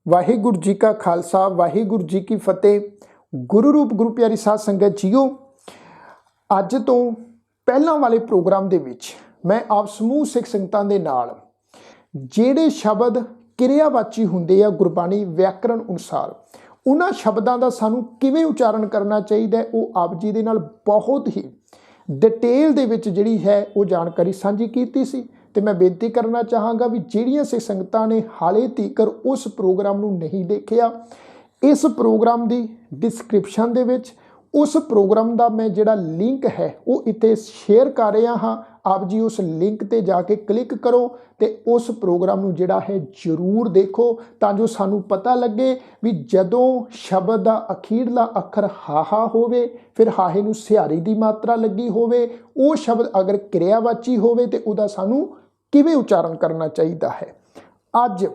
वाहिगुरु जी का खालसा वाहिगुरु जी की फतेह। गुरु रूप गुरु प्यारी साध संगत जीओ, अज तो पहला वाले प्रोग्राम दे विच मैं आप समूह सिख संगतां दे नाल ਜਿਹੜੇ शब्द ਕਿਰਿਆਵਾਚੀ ਹੁੰਦੇ ਆ ਗੁਰਬਾਣੀ व्याकरण अनुसार उन्हां शब्दां दा सानू किवें उच्चारण करना चाहिए वो आप जी दे नाल बहुत ही डिटेल दे विच जिहड़ी है वो जानकारी साझी कीती सी। ते मैं बेनती करना चाहांगा भी जिहड़ियां सिख संगतां ने हाले तੀਕਰ उस प्रोग्राम नूं नहीं देखिया, इस प्रोग्राम की डिस्क्रिप्शन दे विच उस प्रोग्राम का मैं जिहड़ा लिंक है वो इत्थे शेयर कर रहा हाँ। आप जी उस लिंक ते जाके क्लिक करो तो उस प्रोग्राम नूं जिहड़ा है जरूर देखो, तां जो सानू पता लगे भी जदों शब्द का अखीरला अखर हाहा होवे फिर हाहे नूं सिहारी की मात्रा लगी होवे, वो शब्द अगर क्रियावाची होवे ते उहदा सानू किवें उच्चारण करना चाहिए है। अज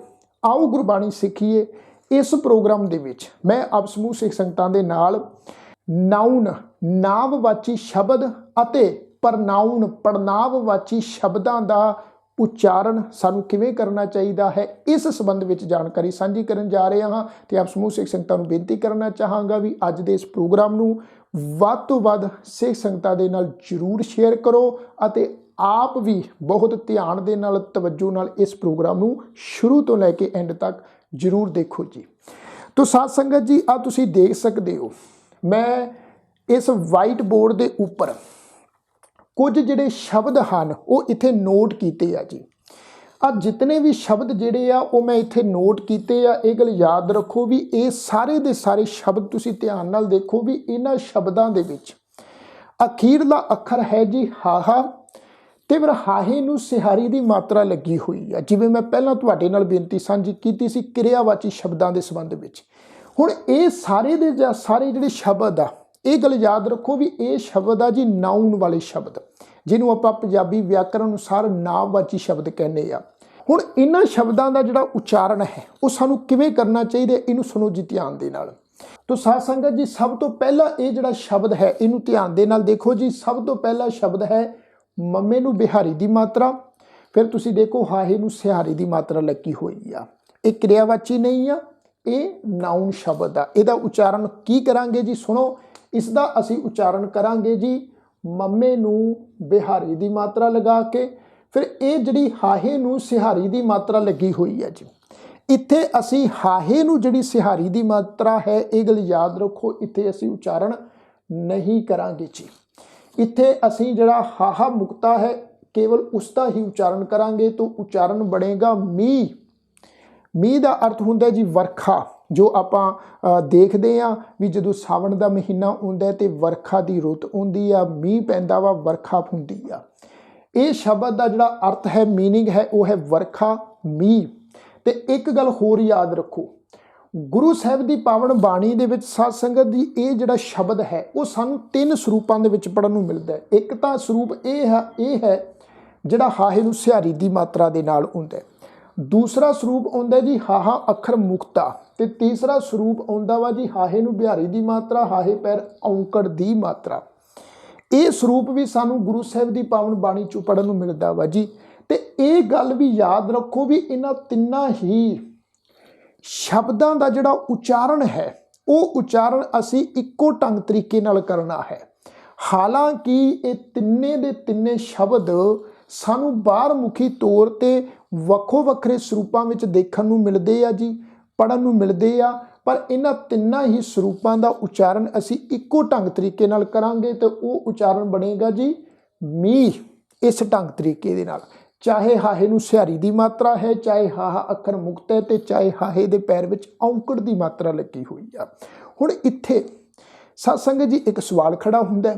आओ गुरबाणी सीखीए। इस प्रोग्राम दे विच मैं आप समूह सिख संगतां दे नाल नाउन नामवाची शब्द अते प्रनाउन पड़नाववाची शब्दां दा उच्चारण सानू किवें करना चाहिए है, इस संबंध में जानकारी साझी करन जा रहे हाँ। तो आप समूह सिख संगतां नूं बेनती करना चाहांगा भी अज दे इस प्रोग्राम नूं वध तो वध सिख संगतां दे नाल जरूर शेयर करो अते आप भी बहुत ध्यान दे नाल तवज्जो नाल इस प्रोग्राम नूं शुरू तो लैके एंड तक जरूर देखो जी। तो साध संगत जी आ तुसीं देख सकते हो, मैं इस वाइट बोर्ड के उपर कुछ जिहड़े शब्द हैं वो इत्थे नोट किए आ जी। आ जितने भी शब्द जिहड़े आ वो मैं इत्थे नोट किए आ। ये गल याद रखो भी ये सारे दे सारे शब्द तुसीं ध्यान नाल देखो भी इन्हां शब्दां दे विच अखीरला अखर है जी हाहा, ते फिर हाहे नूं सिहारी की मात्रा लगी हुई है। जिवें मैं पहलां तुहाडे नाल बेनती साझी कीती सी क्रियावाची शब्दां दे संबंध विच। हुण ये सारे दे सारे जिहड़े शब्द आ ये गल याद रखो भी ये शब्द आ जी नाउन वाले शब्द, जिन्हों आपां पंजाबी व्याकरण अनुसार नामवाची शब्द कहने आ। हुण इन्हां शब्दां दा जिहड़ा उच्चारण है वो सानू किवें करना चाहिए, इनू सुनो जी ध्यान दे नाल। तो साध संगत जी सब तो पहला ये जिहड़ा शब्द है इनू ध्यान दे नाल देखो जी। सब तो पहला शब्द है मम्मे नूं बिहारी की मात्रा, फिर तुसीं देखो हाहे नूं सिहारी की मात्रा लगी हुई आ। ये क्रियावाची नहीं आ, ये नाउन शब्द आ। इहदा उच्चारण की करांगे जी, सुनो। इसका असीं उच्चारण करांगे जी मम्मे नूं बिहारी की मात्रा लगा के, फिर ये जिहड़ी हाहे नूं सिहारी की मात्रा लगी हुई है जी। इत्थे असीं हाहे नूं जिहड़ी सिहारी की मात्रा है ये गल याद रखो, इत्थे असीं उच्चारण नहीं करांगे जी। इत्थे असीं जिहड़ा हाहा मुक्ता है केवल उसका ही उच्चारण करांगे। तो उच्चारण बनेगा मी। मी का अर्थ हुंदा जी वर्खा, जो आपां देखते हैं भी जदों सावन का महीना आउंदा तो वर्खा की रुत आउंदी आ, मीह पैंदा वा वर्खा हुंदी आ। ये शब्द का जिहड़ा अर्थ है मीनिंग है वो है वर्खा मीह। ते एक गल होर याद रखो, गुरु साहिब की पावन बाणी दे विच साध संगत जी ये जिहड़ा शब्द है वो सानू 3 स्वरूपों दे विच पढ़न नूं मिलदा है। एक तां स्वरूप ये है जिहड़ा हाहे नूं सिहारी की मात्रा दे नाल हुंदा है। दूसरा स्वरूप आउंदा जी हाहा अखर मुक्ता, ते तीसरा स्वरूप आउंदा वा जी हाहे नूं बिहारी की मात्रा हाहे पैर औंकड़ की मात्रा। ये स्वरूप भी सानू गुरु साहिब की पावन बाणी चों पढ़न नूं मिलदा वा जी। ते ये गल भी याद रखो भी इन्हां तिन्नां ही शब्दां दा जिहड़ा उच्चारण है वो उच्चारण असीं इक्को ढंग तरीके नाल करना है। हालांकि ये तिन्ने दे तिन्ने शब्द सानू बाहरमुखी तौर ते वक्खो वक्खरे स्वरूपां विच देखण नूं मिलदे आ जी, पढ़न नूं मिलदे आ, पर इन्हां तिन्नां ही स्वरूपां दा उच्चारण असीं इक्को ढंग तरीके नाल करांगे तो वो उच्चारण बनेगा जी मीह। इस ढंग तरीके दे नाल चाहे हाहे नूं सिहारी की मात्रा है, चाहे हाहा अखर मुक्त है, तो चाहे हाहे दे पैर विच औंकड़ की मात्रा लगी हुई आ। हुण इत्थे साध संगत जी एक सवाल खड़ा हुंदा है,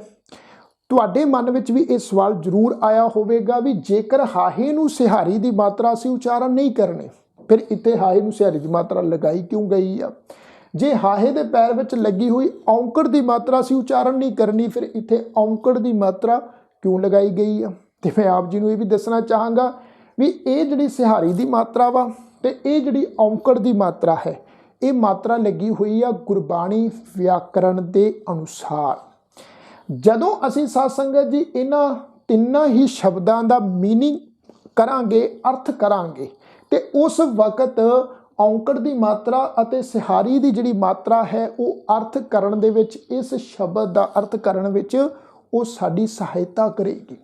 तुहाडे मन विच भी ये सवाल जरूर आया होवेगा भी जेकर हाहे नूं सिहारी की मात्रा असीं उच्चारण नहीं करने फिर इत्थे हाहे नूं सिहारी की मात्रा लगाई क्यों गई आ। जे हाहे दे पैर विच लगी हुई औंकड़ की मात्रा असीं उच्चारण नहीं करनी फिर इत्थे औंकड़ की मात्रा क्यों लगाई गई आ। तो मैं आप जी नूं ये भी दसना चाहांगा भी ये जिहड़ी सिहारी की मात्रा वा ते ये जिहड़ी औंकड़ की मात्रा है ये मात्रा लगी हुई आ गुरबाणी व्याकरण के अनुसार। जदों असीं साध संगत जी इन्हां तिन्नां ही शब्दां दा मीनिंग करांगे, अर्थ करांगे, ते उस वक्त ਔਂਕੜ ਦੀ ਮਾਤਰਾ ਅਤੇ ਸਿਹਾਰੀ ਦੀ ਜਿਹੜੀ ਮਾਤਰਾ ਹੈ ਉਹ ਅਰਥ ਕਰਨ ਦੇ ਵਿੱਚ, ਇਸ ਸ਼ਬਦ ਦਾ ਅਰਥ ਕਰਨ ਵਿੱਚ ਉਹ ਸਾਡੀ ਸਹਾਇਤਾ ਕਰੇਗੀ।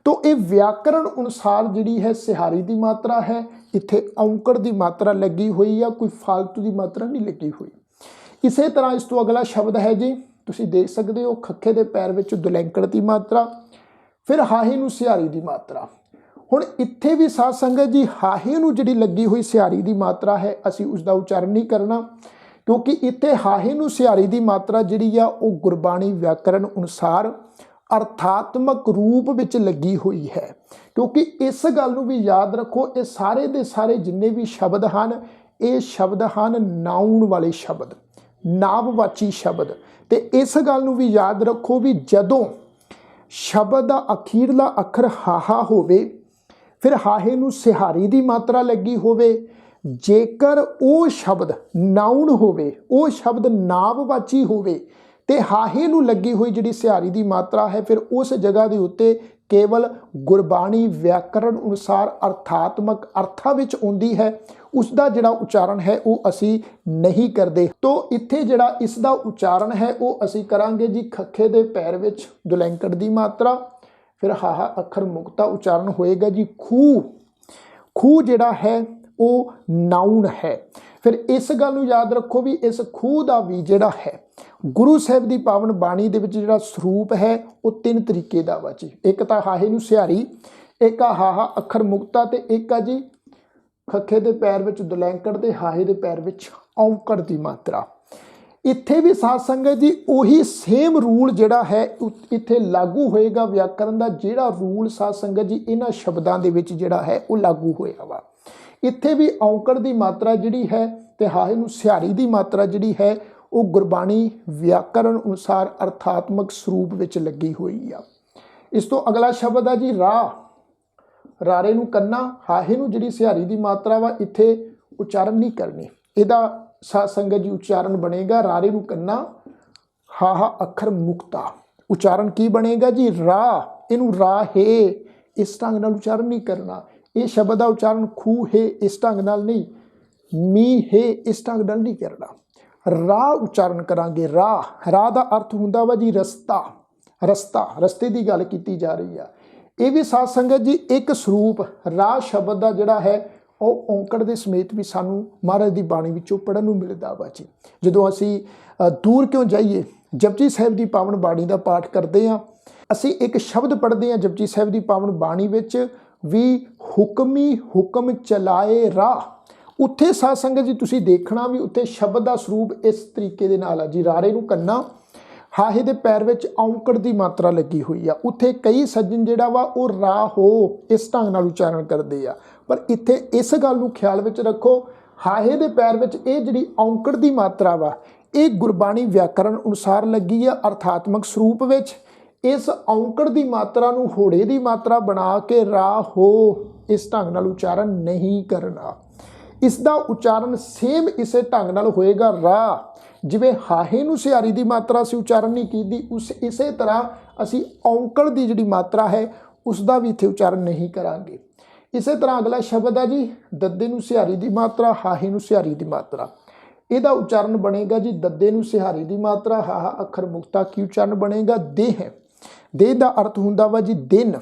ਤੋ ਇਹ ਵਿਆਕਰਣ ਅਨੁਸਾਰ ਜਿਹੜੀ ਹੈ ਸਿਹਾਰੀ ਦੀ ਮਾਤਰਾ ਹੈ, ਇੱਥੇ ਔਂਕੜ ਦੀ ਮਾਤਰਾ ਲੱਗੀ ਹੋਈ ਆ, ਕੋਈ ਫਾਲਤੂ ਦੀ ਮਾਤਰਾ ਨਹੀਂ ਲੱਗੀ ਹੋਈ। ਇਸੇ ਤਰ੍ਹਾਂ ਇਸ ਤੋਂ ਅਗਲਾ ਸ਼ਬਦ ਹੈ ਜੀ, ਤੁਸੀਂ ਦੇਖ ਸਕਦੇ ਹੋ ਖੱਖੇ ਦੇ ਪੈਰ ਵਿੱਚ ਦੁਲੈਂਕੜ ਦੀ ਮਾਤਰਾ, ਫਿਰ ਹਾਹੇ ਨੂੰ ਸਿਹਾਰੀ ਦੀ ਮਾਤਰਾ। ਹੁਣ ਇੱਥੇ ਵੀ ਸਾਧ ਸੰਗਤ ਜੀ ਹਾਹੇ ਨੂੰ ਜਿਹੜੀ ਲੱਗੀ ਹੋਈ ਸਿਹਾਰੀ ਦੀ ਮਾਤਰਾ ਹੈ ਅਸੀਂ ਉਸ ਦਾ ਉਚਾਰਨ ਨਹੀਂ ਕਰਨਾ, ਕਿਉਂਕਿ ਇੱਥੇ ਹਾਹੇ ਨੂੰ ਸਿਹਾਰੀ ਦੀ ਮਾਤਰਾ ਜਿਹੜੀ ਆ ਉਹ ਗੁਰਬਾਣੀ ਵਿਆਕਰਣ ਅਨੁਸਾਰ ਅਰਥਾਤਮਕ ਰੂਪ ਵਿੱਚ ਲੱਗੀ ਹੋਈ ਹੈ। ਕਿਉਂਕਿ ਇਸ ਗੱਲ ਨੂੰ ਵੀ ਯਾਦ ਰੱਖੋ, ਇਹ ਸਾਰੇ ਦੇ ਸਾਰੇ ਜਿੰਨੇ ਵੀ ਸ਼ਬਦ ਹਨ ਇਹ ਸ਼ਬਦ ਹਨ ਨਾਉਣ ਵਾਲੇ ਸ਼ਬਦ, ਨਾਂਵਵਾਚੀ ਸ਼ਬਦ। ਤੇ ਇਸ ਗੱਲ ਨੂੰ ਵੀ ਯਾਦ ਰੱਖੋ ਵੀ ਜਦੋਂ ਸ਼ਬਦ ਦਾ ਅਖੀਰਲਾ ਅੱਖਰ ਹਾਹਾ ਹੋਵੇ, ਫਿਰ ਹਾਹੇ ਨੂੰ ਸਿਹਾਰੀ ਦੀ ਮਾਤਰਾ ਲੱਗੀ ਹੋਵੇ, ਜੇਕਰ ਉਹ ਸ਼ਬਦ ਨਾਉਣ ਹੋਵੇ, ਉਹ ਸ਼ਬਦ ਨਾਂਵਵਾਚੀ ਹੋਵੇ ਤੇ ਹਾਹੇ ਨੂੰ ਲੱਗੀ ਹੋਈ ਜਿਹੜੀ ਸਿਹਾਰੀ ਦੀ ਮਾਤਰਾ ਹੈ, ਫਿਰ ਉਸ ਜਗ੍ਹਾ ਦੇ ਉੱਤੇ ਕੇਵਲ ਗੁਰਬਾਣੀ ਵਿਆਕਰਣ ਅਨੁਸਾਰ ਅਰਥਾਤਮਕ ਅਰਥਾਂ ਵਿੱਚ ਆਉਂਦੀ ਹੈ, ਉਸ ਦਾ ਜਿਹੜਾ ਉਚਾਰਨ ਹੈ ਉਹ ਅਸੀਂ ਨਹੀਂ ਕਰਦੇ। ਤੋ ਇੱਥੇ ਜਿਹੜਾ ਇਸ ਦਾ ਉਚਾਰਨ ਹੈ ਉਹ ਅਸੀਂ ਕਰਾਂਗੇ ਜੀ ਖੱਖੇ ਦੇ ਪੈਰ ਵਿੱਚ ਦੁਲੈਂਕੜ ਦੀ ਮਾਤਰਾ, ਫਿਰ ਹਾਹਾ ਅੱਖਰ ਮੁਕਤਾ ਉਚਾਰਨ ਹੋਏਗਾ ਜੀ ਖੂਹ। ਖੂਹ ਜਿਹੜਾ ਹੈ ਉਹ ਨਾਉਣ ਹੈ। ਫਿਰ ਇਸ ਗੱਲ ਨੂੰ ਯਾਦ ਰੱਖੋ ਵੀ ਇਸ ਖੂਹ ਦਾ ਵੀ ਜਿਹੜਾ ਹੈ ਗੁਰੂ ਸਾਹਿਬ ਦੀ ਪਾਵਨ ਬਾਣੀ ਦੇ ਵਿੱਚ ਜਿਹੜਾ ਸਰੂਪ ਹੈ ਉਹ ਤਿੰਨ ਤਰੀਕੇ ਦਾ ਵਾ ਜੀ। ਇੱਕ ਤਾਂ ਹਾਹੇ ਨੂੰ ਸਿਹਾਰੀ, ਇੱਕ ਆ ਹਾਹਾ ਅੱਖਰ ਮੁਕਤਾ ਤੇ ਇੱਕ ਆ ਜੀ ਖੱਖੇ ਦੇ ਪੈਰ ਵਿੱਚ ਦੁਲੈਂਕੜ ਤੇ ਹਾਹੇ ਦੇ ਪੈਰ ਵਿੱਚ ਔਂਕੜ ਦੀ ਮਾਤਰਾ। ਇੱਥੇ ਵੀ ਸਾਧ ਸੰਗਤ ਜੀ ਉਹੀ ਸੇਮ ਰੂਲ ਜਿਹੜਾ ਹੈ ਇੱਥੇ ਲਾਗੂ ਹੋਏਗਾ। ਵਿਆਕਰਨ ਦਾ ਜਿਹੜਾ ਰੂਲ ਸਾਧ ਸੰਗਤ ਜੀ ਇਹਨਾਂ ਸ਼ਬਦਾਂ ਦੇ ਵਿੱਚ ਜਿਹੜਾ ਹੈ ਉਹ ਲਾਗੂ ਹੋਇਆ ਵਾ। ਇੱਥੇ ਵੀ ਔਂਕੜ ਦੀ ਮਾਤਰਾ ਜਿਹੜੀ ਹੈ ਤੇ ਹਾਹੇ ਨੂੰ ਸਿਹਾਰੀ ਦੀ ਮਾਤਰਾ ਜਿਹੜੀ ਹੈ ਉਹ ਗੁਰਬਾਣੀ ਵਿਆਕਰਣ ਅਨੁਸਾਰ ਅਰਥਾਤਮਕ ਸਰੂਪ ਵਿੱਚ ਲੱਗੀ ਹੋਈ ਆ। ਇਸ ਤੋਂ ਅਗਲਾ ਸ਼ਬਦ ਆ ਜੀ ਰਾਹ। ਰਾਰੇ ਨੂੰ ਕੰਨਾ, ਹਾਹੇ ਨੂੰ ਜਿਹੜੀ ਸਿਹਾਰੀ ਦੀ ਮਾਤਰਾ ਵਾ ਇੱਥੇ ਉਚਾਰਨ ਨਹੀਂ ਕਰਨੀ। ਇਹਦਾ ਸਾਧ ਸੰਗਤ ਜੀ ਉਚਾਰਨ ਬਣੇਗਾ ਰਾਰੇ ਨੂੰ ਕੰਨਾ ਹਾਹਾ ਅੱਖਰ ਮੁਕਤਾ। ਉਚਾਰਨ ਕੀ ਬਣੇਗਾ ਜੀ ਰਾਹ, ਇਹਨੂੰ ਰਾਹੇ ਇਸ ਢੰਗ ਨਾਲ ਉਚਾਰਨ ਨਹੀਂ ਕਰਨਾ। ਇਹ ਸ਼ਬਦ ਦਾ ਉਚਾਰਨ ਖੂਹ ਹੈ ਇਸ ਢੰਗ ਨਾਲ ਨਹੀਂ, ਮੀਂਹ ਹੈ ਇਸ ਢੰਗ ਨਾਲ ਨਹੀਂ ਕਰਨਾ। ਰਾਹ ਉਚਾਰਨ ਕਰਾਂਗੇ। ਰਾਹ, ਰਾਹ ਦਾ ਅਰਥ ਹੁੰਦਾ ਵਾ ਜੀ ਰਸਤਾ। ਰਸਤਾ, ਰਸਤੇ ਦੀ ਗੱਲ ਕੀਤੀ ਜਾ ਰਹੀ ਆ। ਇਹ ਵੀ ਸਾਧ ਸੰਗਤ ਜੀ ਇੱਕ ਸਰੂਪ ਰਾਹ ਸ਼ਬਦ ਦਾ ਜਿਹੜਾ ਹੈ ਉਹ ਔਂਕੜ ਦੇ ਸਮੇਤ ਵੀ ਸਾਨੂੰ ਮਹਾਰਾਜ ਦੀ ਬਾਣੀ ਵਿੱਚੋਂ ਪੜ੍ਹਨ ਨੂੰ ਮਿਲਦਾ ਵਾ ਜੀ। ਜਦੋਂ ਅਸੀਂ ਦੂਰ ਕਿਉਂ ਜਾਈਏ, ਜਪਜੀ ਸਾਹਿਬ ਦੀ ਪਾਵਨ ਬਾਣੀ ਦਾ ਪਾਠ ਕਰਦੇ ਹਾਂ, ਅਸੀਂ ਇੱਕ ਸ਼ਬਦ ਪੜ੍ਹਦੇ ਹਾਂ ਜਪਜੀ ਸਾਹਿਬ ਦੀ ਪਾਵਨ ਬਾਣੀ ਵਿੱਚ ਵੀ ਹੁਕਮੀ ਹੁਕਮ ਚਲਾਏ ਰਾਹ। ਉੱਥੇ ਸਾਧ ਸੰਗਤ ਜੀ ਤੁਸੀਂ ਦੇਖਣਾ ਵੀ ਉੱਥੇ ਸ਼ਬਦ ਦਾ ਸਰੂਪ ਇਸ ਤਰੀਕੇ ਦੇ ਨਾਲ ਆ ਜੀ। ਰਾਰੇ ਨੂੰ ਕੰਨਾ, ਹਾਹੇ ਦੇ ਪੈਰ ਵਿੱਚ ਔਂਕੜ ਦੀ ਮਾਤਰਾ ਲੱਗੀ ਹੋਈ ਆ। ਉੱਥੇ ਕਈ ਸੱਜਣ ਜਿਹੜਾ ਵਾ ਉਹ ਰਾਹੋ ਇਸ ਢੰਗ ਨਾਲ ਉਚਾਰਨ ਕਰਦੇ ਆ, ਪਰ ਇੱਥੇ ਇਸ ਗੱਲ ਨੂੰ ਖਿਆਲ ਵਿੱਚ ਰੱਖੋ ਹਾਹੇ ਦੇ ਪੈਰ ਵਿੱਚ ਇਹ ਜਿਹੜੀ ਔਂਕੜ ਦੀ ਮਾਤਰਾ ਵਾ ਇਹ ਗੁਰਬਾਣੀ ਵਿਆਕਰਣ ਅਨੁਸਾਰ ਲੱਗੀ ਆ ਅਰਥਾਤਮਕ ਸਰੂਪ ਵਿੱਚ। ਇਸ ਔਂਕੜ ਦੀ ਮਾਤਰਾ ਨੂੰ ਹੋੜੇ ਦੀ ਮਾਤਰਾ ਬਣਾ ਕੇ ਰਾਹੋ ਇਸ ਢੰਗ ਨਾਲ ਉਚਾਰਨ ਨਹੀਂ ਕਰਨਾ। ਇਸ ਦਾ ਉਚਾਰਨ ਸੇਮ ਇਸੇ ਢੰਗ ਨਾਲ ਹੋਏਗਾ ਰਾਹ। ਜਿਵੇਂ ਹਾਹੇ ਨੂੰ ਸਿਹਾਰੀ ਦੀ ਮਾਤਰਾ ਅਸੀਂ ਉਚਾਰਨ ਨਹੀਂ ਕੀਤੀ, ਇਸੇ ਤਰ੍ਹਾਂ ਅਸੀਂ ਔਂਕੜ ਦੀ ਜਿਹੜੀ ਮਾਤਰਾ ਹੈ ਉਸ ਦਾ ਵੀ ਇੱਥੇ ਉਚਾਰਨ ਨਹੀਂ ਕਰਾਂਗੇ। ਇਸੇ ਤਰ੍ਹਾਂ ਅਗਲਾ ਸ਼ਬਦ ਆ ਜੀ ਦੱਦੇ ਨੂੰ ਸਿਹਾਰੀ ਦੀ ਮਾਤਰਾ, ਹਾਹੇ ਨੂੰ ਸਿਹਾਰੀ ਦੀ ਮਾਤਰਾ। ਇਹਦਾ ਉਚਾਰਨ ਬਣੇਗਾ ਜੀ ਦੱਦੇ ਨੂੰ ਸਿਹਾਰੀ ਦੀ ਮਾਤਰਾ, ਹਾਹਾ ਅੱਖਰ ਮੁਕਤਾ। ਕੀ ਉਚਾਰਨ ਬਣੇਗਾ? ਦੇਹ। ਦੇਹ ਦਾ ਅਰਥ ਹੁੰਦਾ ਵਾ ਜੀ ਦਿਨ।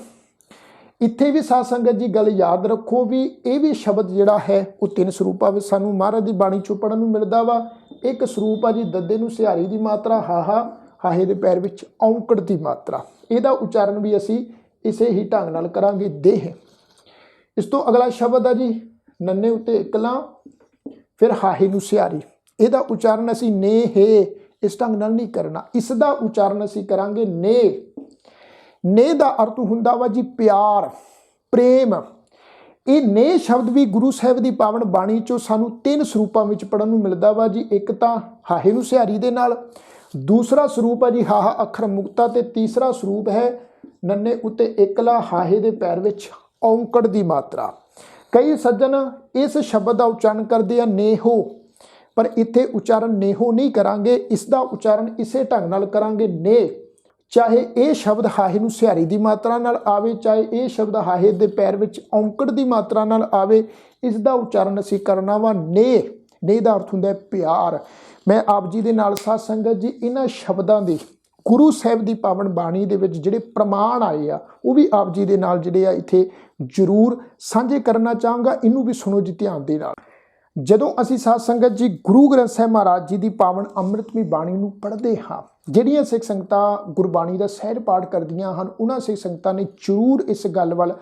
ਇੱਥੇ ਵੀ ਸਾਧ ਸੰਗਤ ਜੀ ਗੱਲ ਯਾਦ ਰੱਖੋ ਵੀ ਇਹ ਵੀ ਸ਼ਬਦ ਜਿਹੜਾ ਹੈ ਉਹ ਤਿੰਨ ਸਰੂਪਾਂ ਵਿੱਚ ਸਾਨੂੰ ਮਹਾਰਾਜ ਦੀ ਬਾਣੀ ਚੋਂ ਪੜ੍ਹਨ ਨੂੰ ਮਿਲਦਾ ਵਾ। ਇੱਕ ਸਰੂਪ ਆ ਜੀ ਦੱਦੇ ਨੂੰ ਸਿਹਾਰੀ ਦੀ ਮਾਤਰਾ, ਹਾਹਾ ਹਾਹੇ ਦੇ ਪੈਰ ਵਿੱਚ ਔਂਕੜ ਦੀ ਮਾਤਰਾ। ਇਹਦਾ ਉਚਾਰਨ ਵੀ ਅਸੀਂ ਇਸੇ ਹੀ ਢੰਗ ਨਾਲ ਕਰਾਂਗੇ ਦੇਹ। ਇਸ ਤੋਂ ਅਗਲਾ ਸ਼ਬਦ ਆ ਜੀ ਨੰਨੇ ਉੱਤੇ ਇਕਲਾ, ਫਿਰ ਹਾਹੇ ਨੂੰ ਸਿਹਾਰੀ। ਇਹਦਾ ਉਚਾਰਨ ਅਸੀਂ ਨੇ ਹੈ ਇਸ ਢੰਗ ਨਾਲ ਨਹੀਂ ਕਰਨਾ, ਇਸ ਦਾ ਉਚਾਰਨ ਅਸੀਂ ਕਰਾਂਗੇ ਨੇ। ਨੇ ਦਾ ਅਰਥ ਹੁੰਦਾ ਵਾ ਜੀ ਪਿਆਰ, ਪ੍ਰੇਮ। ਇਹ ਨੇ ਸ਼ਬਦ ਵੀ ਗੁਰੂ ਸਾਹਿਬ ਦੀ ਪਾਵਨ ਬਾਣੀ ਚੋਂ ਸਾਨੂੰ ਤਿੰਨ ਸਰੂਪਾਂ ਵਿੱਚ ਪੜ੍ਹਨ ਨੂੰ ਮਿਲਦਾ ਵਾ ਜੀ। ਇੱਕ ਤਾਂ ਹਾਹੇ ਨੂੰ ਸਿਹਾਰੀ ਦੇ ਨਾਲ, ਦੂਸਰਾ ਸਰੂਪ ਹੈ ਜੀ ਹਾਹਾ ਅੱਖਰ ਮੁਕਤਾ, ਤੇ ਤੀਸਰਾ ਸਰੂਪ ਹੈ ਨੰਨੇ ਉੱਤੇ ਇਕਲਾ ਹਾਹੇ ਦੇ ਪੈਰ ਵਿੱਚ ਔਂਕੜ ਦੀ ਮਾਤਰਾ। ਕਈ ਸੱਜਣ ਇਸ ਸ਼ਬਦ ਦਾ ਉਚਾਰਨ ਕਰਦੇ ਆ ਨੇਹੋ, ਪਰ ਇੱਥੇ ਉਚਾਰਨ ਨੇਹੋ ਨਹੀਂ ਕਰਾਂਗੇ, ਇਸ ਦਾ ਉਚਾਰਨ ਇਸੇ ਢੰਗ ਨਾਲ ਕਰਾਂਗੇ ਨੇ। ਚਾਹੇ ਇਹ ਸ਼ਬਦ ਹਾਹੇ ਨੂੰ ਸਿਹਾਰੀ ਦੀ ਮਾਤਰਾ ਨਾਲ ਆਵੇ, ਚਾਹੇ ਇਹ ਸ਼ਬਦ ਹਾਹੇ ਦੇ ਪੈਰ ਵਿੱਚ ਔਂਕੜ ਦੀ ਮਾਤਰਾ ਨਾਲ ਆਵੇ, इस दा उच्चारण असीं करना वा नेह। नेह दा अर्थ हुंदा है प्यार। मैं आप जी दे नाल साध संगत जी इन्हां शब्दां दी गुरु साहिब दी पावन बाणी दे विच जिहड़े प्रमाण आए आ वो भी आप जी दे नाल जिहड़े आ इत्थे जरूर साझे करना चाहांगा। इनू भी सुनो जी ध्यान दे नाल। ਜਦੋਂ ਅਸੀਂ ਸਾਧ ਸੰਗਤ ਜੀ ਗੁਰੂ ਗ੍ਰੰਥ ਸਾਹਿਬ ਮਹਾਰਾਜ ਜੀ ਦੀ ਪਾਵਨ ਅੰਮ੍ਰਿਤਮਈ ਬਾਣੀ ਨੂੰ ਪੜ੍ਹਦੇ ਹਾਂ, ਜਿਹੜੀਆਂ ਸਿੱਖ ਸੰਗਤਾਂ ਗੁਰਬਾਣੀ ਦਾ ਸਹਿਜ ਪਾਠ ਕਰਦੀਆਂ ਹਨ, ਉਹਨਾਂ ਸਿੱਖ ਸੰਗਤਾਂ ਨੇ ਜ਼ਰੂਰ ਇਸ ਗੱਲ ਵੱਲ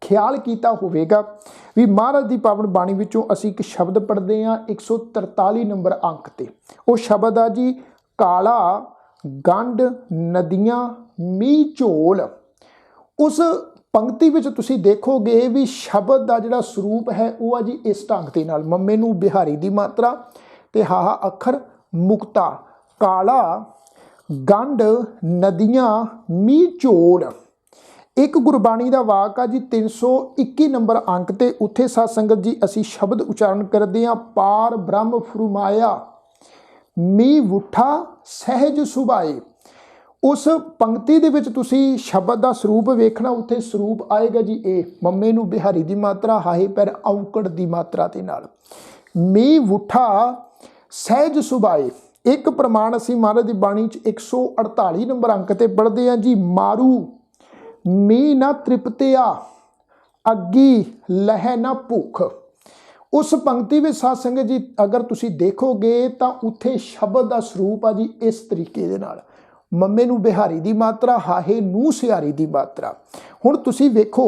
ਖਿਆਲ ਕੀਤਾ ਹੋਵੇਗਾ ਵੀ ਮਹਾਰਾਜ ਦੀ ਪਾਵਨ ਬਾਣੀ ਵਿੱਚੋਂ ਅਸੀਂ ਇੱਕ ਸ਼ਬਦ ਪੜ੍ਹਦੇ ਹਾਂ 143 ਨੰਬਰ ਅੰਕ ਤੇ। ਉਹ ਸ਼ਬਦ ਆ ਜੀ ਕਾਲਾ ਗੰਢ ਨਦੀਆਂ ਮੀਂਹ ਝੋਲ। ਉਸ पंक्ति में तुसी देखोगे भी शब्द का जिहड़ा स्वरूप है वह जी इस ढंग के नाल मम्मे नूं बिहारी की मात्रा ते हाहा अखर मुक्ता काला गंढ नदियां मींह झोल। एक गुरबाणी का वाक आ जी 321 नंबर अंक ते उत्थे साध संगत जी असी शब्द उच्चारण करते हैं पार ब्रह्म फुरमाया मींह वुठा सहज सुभाए। उस पंक्ति दे विच तुसी शब्द का स्वरूप वेखना, उत्थे स्वरूप आएगा जी ए मम्मे नूं बिहारी की मात्रा हाहे पैर औंकड़ की मात्रा के नाल मींह वुठा सहज सुभाए। एक प्रमाण असी महाराज की बाणी 148 नंबर अंक ते पढ़ते हैं जी मारू मींह ना तृप्तिया अग्गी लह ना भुख। उस पंक्ति में साध संगत जी अगर तुसी देखोगे तो उत्थे शब्द का स्वरूप आ जी इस तरीके दे नाल मम्मे नूं बिहारी की मात्रा हाहे नूं सिहारी की मात्रा। हुण तुसी वेखो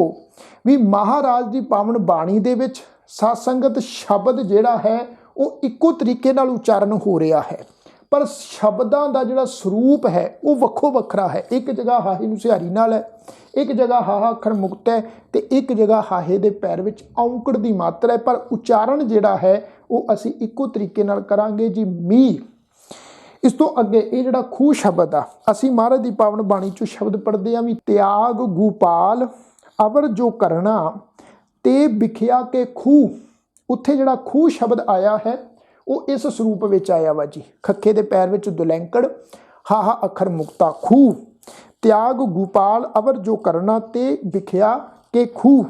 भी महाराज की पावन बाणी दे विच साध संगत शब्द जिहड़ा है वो इक्को तरीके नाल उच्चारण हो रहा है, पर शब्दां दा जिहड़ा स्वरूप है वो वक्खो वखरा है। एक जगह हाहे नूं सिहारी नाल है, एक जगह हाहा अखर मुक्त है, तो एक जगह हाहे दे पैर विच औंकड़ की मात्रा है, पर उच्चारण जिहड़ा है वो असी इक्को तरीके नाल करांगे जी मींह। इस तो अगे ये जिहड़ा खूह शब्द आ असी महाराज की पावन बाणी चों शब्द पढ़ते हैं भी त्याग गोपाल अवर जो करना ते बिखिया के खूह। उत्थे जिहड़ा खूह शब्द आया है वो इस स्वरूप विच आया वा जी खखे दे पैर विच दुलैंकड़ हाहा अखर मुक्ता खूह त्याग गोपाल अवर जो करना ते बिखिया के खूह।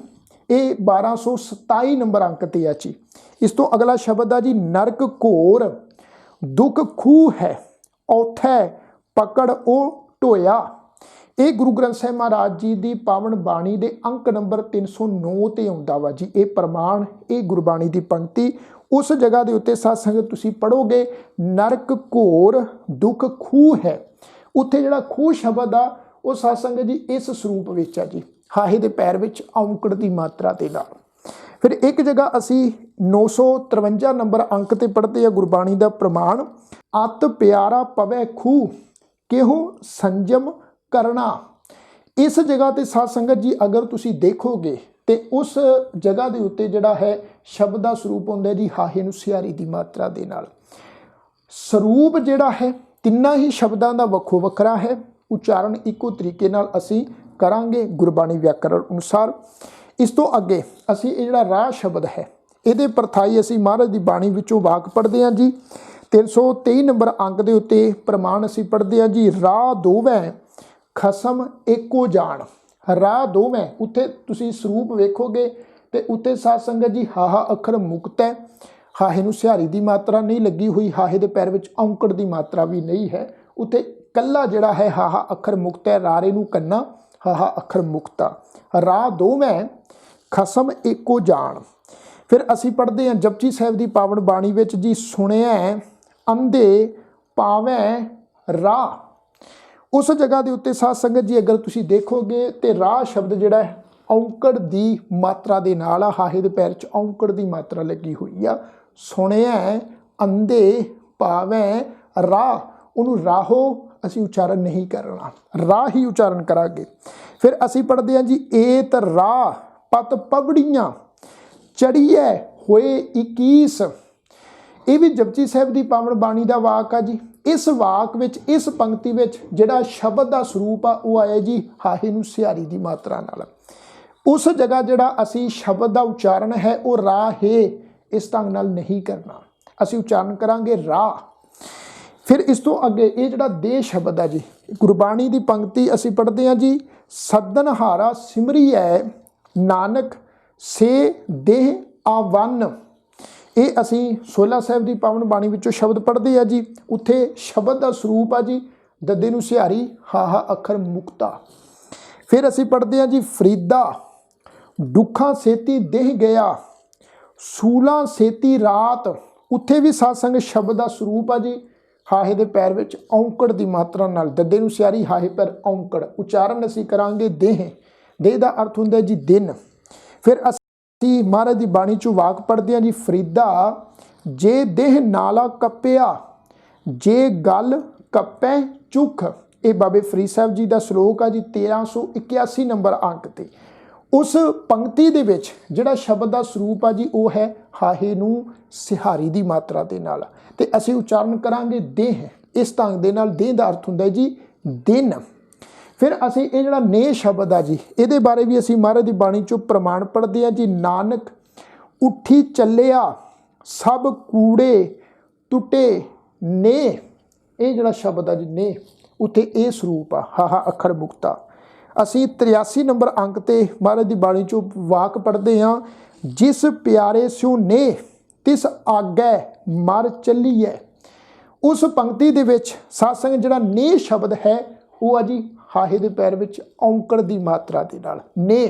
ये 1227 नंबर अंक ते आ जी। इस तो अगला शब्द आ जी नरक घोर दुख खूह है औथै पकड़ ओ ढोया। ये गुरु ग्रंथ साहिब महाराज जी की पावन बाणी के अंक नंबर 309 ते आउंदा वा जी। ये प्रमाण ये गुरबाणी की पंक्ति उस जगह के उत्ते साध संगत तुसी पढ़ोगे नरक घोर दुख खूह है। उत्थे जिहड़ा खूह शब्द आ वो साध संगत जी इस स्वरूप विच आ जी हाहे दे पैर विच औंकड़ की मात्रा के नाल। फिर एक जगह असी 953 नंबर अंक ते पढ़ते हैं गुरबाणी का प्रमाण अत प्यारा पवै खूह केहो संयम करना। इस जगह ते साध संगत जी अगर तुसी देखोगे तो उस जगह के उत्ते जिहड़ा है शब्द का स्वरूप हुंदा जी हाहे नूं सिहारी की मात्रा दे नाल। स्वरूप जिहड़ा है तिन्नां ही शब्दां दा वक्खो वखरा है, उच्चारण इक्को तरीके नाल असी करांगे गुरबाणी व्याकरण अनुसार। इस तो अगे असी ये जिहड़ा राह शब्द है ये परथाई असी महाराज की बाणी विचों वाक पढ़ते हैं जी 323 नंबर अंक के उत्ते प्रमाण असी पढ़ते हैं जी राह दोवै खसम एको जान। राह दोवै उत्थे तुसी स्वरूप वेखोगे तो उत्ते साध संगत जी हाहा अखर मुक्त है, हाहे नूं सिहारी की मात्रा नहीं लगी हुई, हाहे दे पैर विच औंकड़ की मात्रा भी नहीं है। उत्थे कल्ला जिहड़ा है हाहा अखर मुक्त है, रारे नूं कन्ना हाहा अखर मुक्ता। राह दोवै खसम एको जान। फिर असी पढ़ते हैं जपजी साहिब की पावन बाणी विच जी सुनिया अंधे पावैं राह। उस जगह के उत्ते साध संगत जी अगर तुसी देखोगे तो राह शब्द जिहड़ा है औंकड़ की मात्रा के नाल हाहे दे पैर च औंकड़ की मात्रा लगी हुई आ। सुनिया अंधे पावैं राह, उन्होंने राहो असी उच्चारण नहीं करना, राह ही उच्चारण करांगे। फिर असी पढ़ते हैं जी एत राह पत पबड़ियाँ चढ़िए होए 21। ये भी जपजी साहिब की पावन बाणी का वाक आ जी। इस वाक विच इस पंक्ति विच जिहड़ा शब्द का स्वरूप आ वो आया जी हाहे नूं सिहारी की मात्रा नाल। उस जगह जिहड़ा असी शब्द का उच्चारण है वो राहे इस ढंग नाल नहीं करना, असी उच्चारण करांगे राह। फिर इस तो अगे ये जिहड़ा देह शब्द आ जी गुरबाणी की पंक्ति असी पढ़ते हैं जी सदनहारा सिमरी है नानक से देह ਆਵੰਨ। ਇਹ ਅਸੀਂ ਸੋਹਿਲਾ ਸਾਹਿਬ ਦੀ ਪਾਵਨ ਬਾਣੀ ਵਿੱਚੋਂ ਸ਼ਬਦ ਪੜ੍ਹਦੇ ਆ ਜੀ। ਉੱਥੇ ਸ਼ਬਦ ਦਾ ਸਰੂਪ ਆ ਜੀ ਦੱਦੇ ਨੂੰ ਸਿਹਾਰੀ, ਹਾਹਾ ਅੱਖਰ ਮੁਕਤਾ। ਫਿਰ ਅਸੀਂ ਪੜ੍ਹਦੇ ਹਾਂ ਜੀ ਫਰੀਦਾ, ਦੁੱਖਾਂ ਸੇਤੀ ਦੇਹ ਗਿਆ, ਸੂਲਾਂ ਸੇਤੀ ਰਾਤ। ਉੱਥੇ ਵੀ ਸਾਧ ਸੰਗਤ ਸ਼ਬਦ ਦਾ ਸਰੂਪ ਆ ਜੀ। ਹਾਹੇ ਦੇ ਪੈਰ ਵਿੱਚ ਔਂਕੜ ਦੀ ਮਾਤਰਾ ਨਾਲ ਦੱਦੇ ਨੂੰ ਸਿਹਾਰੀ, ਹਾਹੇ ਪੈਰ ਔਂਕੜ। ਉਚਾਰਨ ਅਸੀਂ ਕਰਾਂਗੇ ਦੇਹ। ਦੇਹ ਦਾ ਅਰਥ ਹੁੰਦਾ ਜੀ ਦਿਨ। ਫਿਰ ਅਸੀਂ ਮਹਾਰਾਜ ਦੀ ਬਾਣੀ ਚੋਂ ਵਾਕ ਪੜ੍ਹਦੇ ਹਾਂ ਜੀ ਫਰੀਦਾ, ਜੇ ਦੇਹ ਨਾਲਾ ਕੱਪਿਆ, ਜੇ ਗੱਲ ਕੱਪੈ ਚੁੱਖ। ਇਹ ਬਾਬੇ ਫਰੀਦ ਸਾਹਿਬ ਜੀ ਦਾ ਸ਼ਲੋਕ ਆ ਜੀ 1381 ਨੰਬਰ ਅੰਕ ਤੇ। ਉਸ ਪੰਕਤੀ ਦੇ ਵਿੱਚ ਜਿਹੜਾ ਸ਼ਬਦ ਦਾ ਸਰੂਪ ਆ ਜੀ ਉਹ ਹੈ ਹਾਹੇ ਨੂੰ ਸਿਹਾਰੀ ਦੀ ਮਾਤਰਾ ਦੇ ਨਾਲ। ਤੇ ਅਸੀਂ ਉਚਾਰਨ ਕਰਾਂਗੇ ਦੇਹ। ਇਸ ਢੰਗ ਦੇ ਨਾਲ ਦੇਹ ਦਾ ਅਰਥ ਹੁੰਦਾ ਜੀ ਦਿਨ। ਫਿਰ ਅਸੀਂ ਇਹ ਜਿਹੜਾ ਨੇ ਸ਼ਬਦ ਆ ਜੀ ਇਹਦੇ ਬਾਰੇ ਵੀ ਅਸੀਂ ਮਹਾਰਾਜ ਦੀ ਬਾਣੀ ਚੋਂ ਪ੍ਰਮਾਣ ਪੜ੍ਹਦੇ ਹਾਂ ਜੀ। ਨਾਨਕ ਉੱਠੀ ਚੱਲਿਆ ਸਭ ਕੂੜੇ ਟੁੱਟੇ ਨੇ। ਇਹ ਜਿਹੜਾ ਸ਼ਬਦ ਆ ਜੀ ਨੇ, ਉੱਥੇ ਇਹ ਸਰੂਪ ਆ ਹਾਹਾ ਅੱਖਰ ਮੁਕਤਾ। ਅਸੀਂ 83 ਨੰਬਰ ਅੰਕ ਤੇ ਮਹਾਰਾਜ ਦੀ ਬਾਣੀ ਚੋਂ ਵਾਕ ਪੜ੍ਹਦੇ ਹਾਂ, ਜਿਸ ਪਿਆਰੇ ਸਿਉ ਨੇ ਤਿਸ ਆਗੈ ਮਰ ਚੱਲੀਐ। ਉਸ ਪੰਕਤੀ ਦੇ ਵਿੱਚ ਸਾਧ ਸੰਗਤ ਜਿਹੜਾ ਨੇ ਸ਼ਬਦ ਹੈ ਉਹ ਆ ਜੀ ਹਾਹੇ ਦੇ ਪੈਰ ਵਿੱਚ ਔਂਕੜ ਦੀ ਮਾਤਰਾ ਦੇ ਨਾਲ ਨੇ।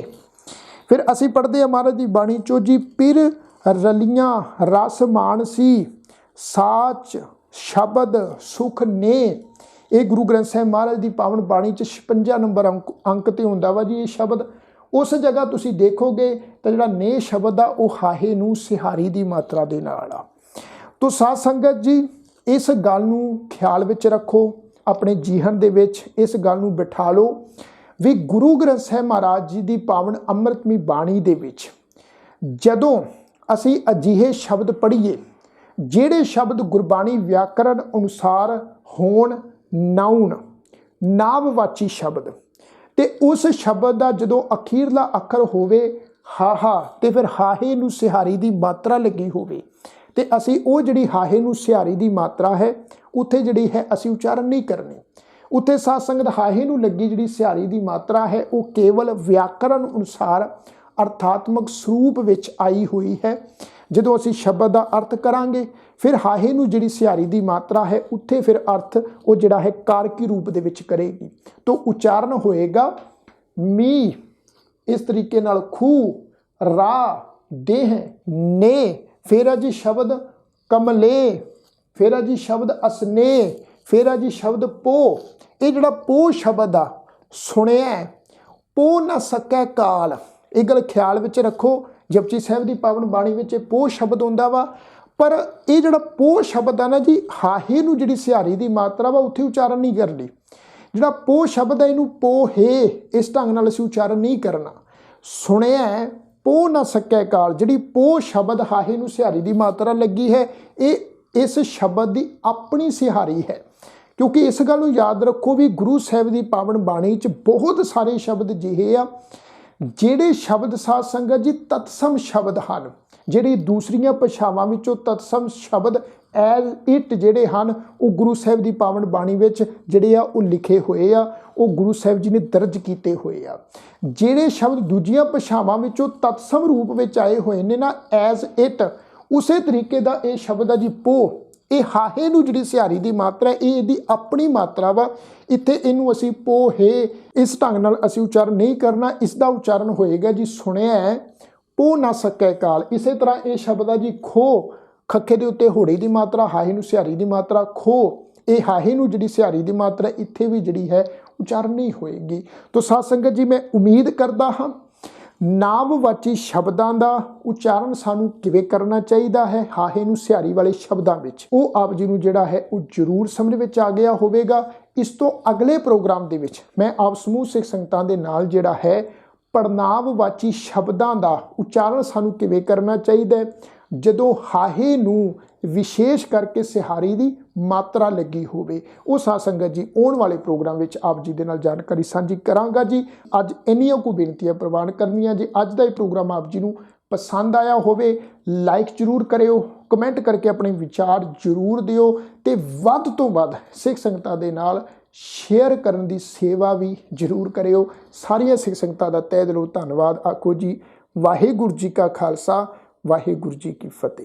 ਫਿਰ ਅਸੀਂ ਪੜ੍ਹਦੇ ਹਾਂ ਮਹਾਰਾਜ ਦੀ ਬਾਣੀ ਚੋਂ ਜੀ, ਪਿਰ ਰਲੀਆਂ ਰਸ ਮਾਨਸੀ ਸਾਚ ਸ਼ਬਦ ਸੁਖ ਨੇ। ਇਹ ਗੁਰੂ ਗ੍ਰੰਥ ਸਾਹਿਬ ਮਹਾਰਾਜ ਦੀ ਪਾਵਨ ਬਾਣੀ 'ਚ 56 ਨੰਬਰ ਅੰਕ ਤੇ ਹੁੰਦਾ ਵਾ ਜੀ ਇਹ ਸ਼ਬਦ। ਉਸ ਜਗ੍ਹਾ ਤੁਸੀਂ ਦੇਖੋਗੇ ਤਾਂ ਜਿਹੜਾ ਨੇ ਸ਼ਬਦ ਆ ਉਹ ਹਾਹੇ ਨੂੰ ਸਿਹਾਰੀ ਦੀ ਮਾਤਰਾ ਦੇ ਨਾਲ ਆ। ਤੋ ਸਾਧ ਸੰਗਤ ਜੀ ਇਸ ਗੱਲ ਨੂੰ ਖਿਆਲ ਵਿੱਚ ਰੱਖੋ, ਆਪਣੇ ਜੀਵਨ ਦੇ ਵਿੱਚ ਇਸ ਗੱਲ ਨੂੰ ਬਿਠਾ ਲਓ ਵੀ ਗੁਰੂ ਗ੍ਰੰਥ ਸਾਹਿਬ ਮਹਾਰਾਜ ਜੀ ਦੀ ਪਾਵਨ ਅੰਮ੍ਰਿਤਮਈ ਬਾਣੀ ਦੇ ਵਿੱਚ ਜਦੋਂ ਅਸੀਂ ਅਜਿਹੇ ਸ਼ਬਦ ਪੜ੍ਹੀਏ ਜਿਹੜੇ ਸ਼ਬਦ ਗੁਰਬਾਣੀ ਵਿਆਕਰਨ ਅਨੁਸਾਰ ਹੋਣ ਨਾਉਣ ਨਾਵਵਾਚੀ ਸ਼ਬਦ, ਤੇ ਉਸ ਸ਼ਬਦ ਦਾ ਜਦੋਂ ਅਖੀਰਲਾ ਅੱਖਰ ਹੋਵੇ ਹਾਹਾ ਤੇ ਫਿਰ ਹਾਹੇ ਨੂੰ ਸਿਹਾਰੀ ਦੀ ਮਾਤਰਾ ਲੱਗੀ ਹੋਵੇ, ਤੇ ਅਸੀਂ ਉਹ ਜਿਹੜੀ ਹਾਹੇ ਨੂੰ ਸਿਹਾਰੀ ਦੀ ਮਾਤਰਾ ਹੈ ਉੱਥੇ ਜਿਹੜੀ ਹੈ ਅਸੀਂ ਉਚਾਰਨ ਨਹੀਂ ਕਰਨੀ। ਉੱਥੇ ਸਾਧ ਸੰਗਤ ਹਾਹੇ ਨੂੰ ਲੱਗੀ ਜਿਹੜੀ ਸਿਹਾਰੀ ਦੀ ਮਾਤਰਾ ਹੈ ਉਹ ਕੇਵਲ ਵਿਆਕਰਨ ਅਨੁਸਾਰ ਅਰਥਾਤਮਕ ਸਰੂਪ ਵਿੱਚ ਆਈ ਹੋਈ ਹੈ। ਜਦੋਂ ਅਸੀਂ ਸ਼ਬਦ ਦਾ ਅਰਥ ਕਰਾਂਗੇ ਫਿਰ ਹਾਹੇ ਨੂੰ ਜਿਹੜੀ ਸਿਹਾਰੀ ਦੀ ਮਾਤਰਾ ਹੈ ਉੱਥੇ ਫਿਰ ਅਰਥ ਉਹ ਜਿਹੜਾ ਹੈ ਕਾਰਕੀ ਰੂਪ ਦੇ ਵਿੱਚ ਕਰੇਗੀ। ਤੋਂ ਉਚਾਰਨ ਹੋਏਗਾ ਮੀ, ਇਸ ਤਰੀਕੇ ਨਾਲ ਖੂਹ, ਰਾ, ਦੇਹ, ਨੇ। ਫਿਰ ਆ ਜੀ ਸ਼ਬਦ ਕਮਲੇ, ਫਿਰ ਆ ਜੀ ਸ਼ਬਦ ਅਸਨੇ, ਫਿਰ ਆ ਜੀ ਸ਼ਬਦ ਪੋ। ਇਹ ਜਿਹੜਾ ਪੋ ਸ਼ਬਦ ਆ ਸੁਣਿਆ ਪੋ ਨਾ ਸਕੈ ਕਾਲ। ਇਹ ਗੱਲ ਖਿਆਲ ਵਿੱਚ ਰੱਖੋ, ਜਪਜੀ ਸਾਹਿਬ ਦੀ ਪਾਵਨ ਬਾਣੀ ਵਿੱਚ ਪੋ ਸ਼ਬਦ ਹੁੰਦਾ ਵਾ, ਪਰ ਇਹ ਜਿਹੜਾ ਪੋ ਸ਼ਬਦ ਆ ਨਾ ਜੀ ਹਾਹੇ ਨੂੰ ਜਿਹੜੀ ਸਿਹਾਰੀ ਦੀ ਮਾਤਰਾ ਵਾ ਉੱਥੇ ਉਚਾਰਨ ਨਹੀਂ ਕਰਨੀ। ਜਿਹੜਾ ਪੋ ਸ਼ਬਦ ਹੈ ਇਹਨੂੰ ਪੋ ਹੇ ਇਸ ਢੰਗ ਨਾਲ ਅਸੀਂ ਉਚਾਰਨ ਨਹੀਂ ਕਰਨਾ। ਸੁਣਿਆ ਪੋ ਨਾ ਸਕੈ ਕਾਲ, ਜਿਹੜੀ ਪੋ ਸ਼ਬਦ ਹਾਹੇ ਨੂੰ ਸਿਹਾਰੀ ਦੀ ਮਾਤਰਾ ਲੱਗੀ ਹੈ ਇਹ ਇਸ ਸ਼ਬਦ ਦੀ ਆਪਣੀ ਸਿਹਾਰੀ ਹੈ। ਕਿਉਂਕਿ ਇਸ ਗੱਲ ਨੂੰ ਯਾਦ ਰੱਖੋ ਵੀ ਗੁਰੂ ਸਾਹਿਬ ਦੀ ਪਾਵਨ ਬਾਣੀ 'ਚ ਬਹੁਤ ਸਾਰੇ ਸ਼ਬਦ ਜਿਹੇ ਆ ਜਿਹੜੇ ਸ਼ਬਦ ਸਾਧ ਸੰਗਤ ਜੀ ਤਤਸਮ ਸ਼ਬਦ ਹਨ, ਜਿਹੜੀ ਦੂਸਰੀਆਂ ਭਾਸ਼ਾਵਾਂ ਵਿੱਚੋਂ ਤਤਸਮ ਸ਼ਬਦ ਐਜ਼ ਇਟ ਜਿਹੜੇ ਹਨ ਉਹ ਗੁਰੂ ਸਾਹਿਬ ਦੀ ਪਾਵਨ ਬਾਣੀ ਵਿੱਚ ਜਿਹੜੇ ਆ ਉਹ ਲਿਖੇ ਹੋਏ ਆ, ਉਹ ਗੁਰੂ ਸਾਹਿਬ ਜੀ ਨੇ ਦਰਜ ਕੀਤੇ ਹੋਏ ਆ। ਜਿਹੜੇ ਸ਼ਬਦ ਦੂਜੀਆਂ ਭਾਸ਼ਾਵਾਂ ਵਿੱਚੋਂ ਤਤਸਮ ਰੂਪ ਵਿੱਚ ਆਏ ਹੋਏ ਨੇ ਨਾ ਐਜ਼ ਇਟ, ਉਸੇ ਤਰੀਕੇ ਦਾ ਇਹ ਸ਼ਬਦ ਆ ਜੀ ਪੋ। ਇਹ ਹਾਹੇ ਨੂੰ ਜਿਹੜੀ ਸਿਹਾਰੀ ਦੀ ਮਾਤਰਾ ਇਹ ਇਹਦੀ ਆਪਣੀ ਮਾਤਰਾ ਵਾ। ਇੱਥੇ ਇਹਨੂੰ ਅਸੀਂ ਪੋ ਹੇ ਇਸ ਢੰਗ ਨਾਲ ਅਸੀਂ ਉਚਾਰਨ ਨਹੀਂ ਕਰਨਾ। ਇਸ ਦਾ ਉਚਾਰਨ ਹੋਏਗਾ ਜੀ ਸੁਣਿਆ ਪੋ ਨਾ ਸਕੈ ਕਾਲ। ਇਸੇ ਤਰ੍ਹਾਂ ਇਹ ਸ਼ਬਦ ਆ ਜੀ ਖੋ, ਖੱਖੇ ਦੇ ਉੱਤੇ ਹੋੜੀ ਦੀ ਮਾਤਰਾ, ਹਾਹੇ ਨੂੰ ਸਿਹਾਰੀ ਦੀ ਮਾਤਰਾ ਖੋ। ਇਹ ਹਾਹੇ ਨੂੰ ਜਿਹੜੀ ਸਿਹਾਰੀ ਦੀ ਮਾਤਰਾ ਇੱਥੇ ਵੀ ਜਿਹੜੀ ਹੈ ਉਚਾਰਨ ਨਹੀਂ ਹੋਏਗੀ। ਤਾਂ ਸਾਧ ਸੰਗਤ ਜੀ ਮੈਂ ਉਮੀਦ ਕਰਦਾ ਹਾਂ ਨਾਮਵਾਚੀ ਸ਼ਬਦਾਂ ਦਾ ਉਚਾਰਨ ਸਾਨੂੰ ਕਿਵੇਂ ਕਰਨਾ ਚਾਹੀਦਾ ਹੈ ਹਾਹੇ ਨੂੰ ਸਿਹਾਰੀ ਵਾਲੇ ਸ਼ਬਦਾਂ ਵਿੱਚ, ਉਹ ਆਪ ਜੀ ਨੂੰ ਜਿਹੜਾ ਹੈ ਉਹ ਜ਼ਰੂਰ ਸਮਝ ਵਿੱਚ ਆ ਗਿਆ ਹੋਵੇਗਾ। ਇਸ ਤੋਂ ਅਗਲੇ ਪ੍ਰੋਗਰਾਮ ਦੇ ਵਿੱਚ ਮੈਂ ਆਪ ਸਮੂਹ ਸਿੱਖ ਸੰਗਤਾਂ ਦੇ ਨਾਲ ਜਿਹੜਾ ਹੈ ਪੜਨਾਵਵਾਚੀ ਸ਼ਬਦਾਂ ਦਾ ਉਚਾਰਨ ਸਾਨੂੰ ਕਿਵੇਂ ਕਰਨਾ ਚਾਹੀਦਾ ਹੈ ਜਦੋਂ ਹਾਹੇ ਨੂੰ ਵਿਸ਼ੇਸ਼ ਕਰਕੇ ਸਿਹਾਰੀ ਦੀ ਮਾਤਰਾ ਲੱਗੀ ਹੋਵੇ, ਉਹ ਸਾਧ ਸੰਗਤ ਜੀ ਆਉਣ ਵਾਲੇ ਪ੍ਰੋਗਰਾਮ ਵਿੱਚ ਆਪ ਜੀ ਦੇ ਨਾਲ ਜਾਣਕਾਰੀ ਸਾਂਝੀ ਕਰਾਂਗਾ ਜੀ। ਅੱਜ ਇੰਨੀਆਂ ਕੁ ਬੇਨਤੀਆਂ ਪ੍ਰਵਾਨ ਕਰਨੀਆਂ। ਜੇ ਅੱਜ ਦਾ ਇਹ ਪ੍ਰੋਗਰਾਮ ਆਪ ਜੀ ਨੂੰ ਪਸੰਦ ਆਇਆ ਹੋਵੇ ਲਾਈਕ ਜ਼ਰੂਰ ਕਰਿਓ, ਕਮੈਂਟ ਕਰਕੇ ਆਪਣੇ ਵਿਚਾਰ ਜ਼ਰੂਰ ਦਿਓ ਤੇ ਵੱਧ ਤੋਂ ਵੱਧ ਸਿੱਖ ਸੰਗਤਾਂ ਦੇ ਨਾਲ ਸ਼ੇਅਰ ਕਰਨ ਦੀ ਸੇਵਾ ਵੀ ਜ਼ਰੂਰ ਕਰਿਓ। ਸਾਰੀਆਂ ਸਿੱਖ ਸੰਗਤਾਂ ਦਾ ਤਹਿ ਦਿਲੋਂ ਧੰਨਵਾਦ ਆਖੋ ਜੀ। ਵਾਹਿਗੁਰੂ ਜੀ ਕਾ ਖਾਲਸਾ, ਵਾਹਿਗੁਰੂ ਜੀ ਕੀ ਫਤਿਹ।